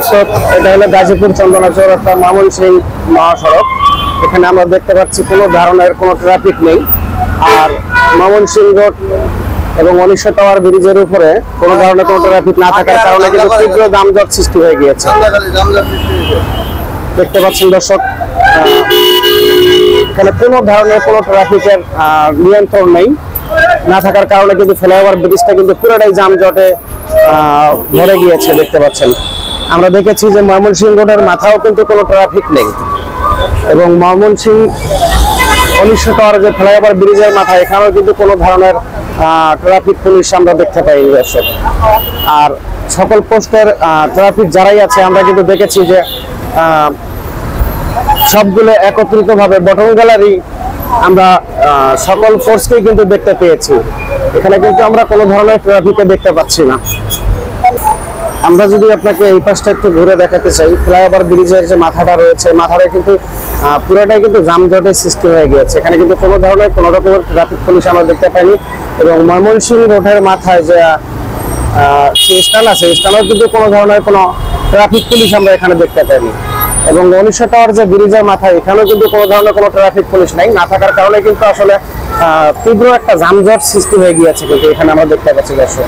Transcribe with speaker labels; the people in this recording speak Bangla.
Speaker 1: দর্শক, এটা হলো গাজীপুর চন্দনা চৌরাস্তা ময়মনসিংহ মহাসড়ক। এখানে আমরা দেখতে পাচ্ছি কোনো ধরনের কোনো ট্রাফিক নেই। আর ময়মনসিংহ রোড এবং 1900 টাওয়ার ব্রিজের উপরে কোনো ধরনের কোনো ট্রাফিক না থাকার কারণে কিন্তু তীব্র যানজট সৃষ্টি হয়ে গিয়েছে। দেখতে পাচ্ছেন দর্শক, এখানে কোনো ধরনের কোনো ট্রাফিকের নিয়ন্ত্রণ নেই। না থাকার কারণে কিন্তু ফ্লাইওভার ব্রিজটা কিন্তু পুরোটাই যানজটে ভরে গিয়েছে। দেখতে পাচ্ছেন, আমরা দেখেছি যে ময়মনসিংহ রোডের মাথাও কিন্তু কোনো ট্রাফিক নেই এবং ময়মনসিংহ 1900 টাওয়ার যে ফ্লাইওভার ব্রিজের মাথা, এখানেও কিন্তু কোনো ধরনের ট্রাফিক পুলিশ আমরা দেখতে পাই দর্শক। আর সকল পোস্টের ট্রাফিক যারাই আছে আমরা কিন্তু দেখেছি যে সবগুলো একত্রিত ভাবে বটন গ্যালারি আমরা সকল ফোর্সকেই কিন্তু দেখতে পেয়েছি। এখানে কিন্তু আমরা কোনো ধরনের ট্রাফিকে দেখতে পাচ্ছি না। আমরা যদি আপনাকে এই পাশটা একটু ঘুরে দেখাতে চাই, ফ্লাইওভার ব্রিজের যে মাথাটা রয়েছে, মাথাটা কিন্তু পুরোটাই কিন্তু যানজটের সৃষ্টি হয়ে গিয়েছে। এখানে কিন্তু কোনো ধরনের কোনো রকমের ট্রাফিক পুলিশ আমরা দেখতে পাইনি এবং ময়মনসিংহ রোডের মাথায় যে স্থান আছে, স্থানেও কিন্তু কোনো ধরনের কোনো ট্রাফিক পুলিশ আমরা এখানে দেখতে পাইনি এবং 1900 টাওয়ার যে ব্রিজের মাথায়, এখানেও কিন্তু কোনো ধরনের কোনো ট্রাফিক পুলিশ নাই। না থাকার কারণে কিন্তু আসলে তীব্র একটা যানজট সৃষ্টি হয়ে গিয়েছে কিন্তু এখানে আমরা দেখতে পাচ্ছি দর্শক।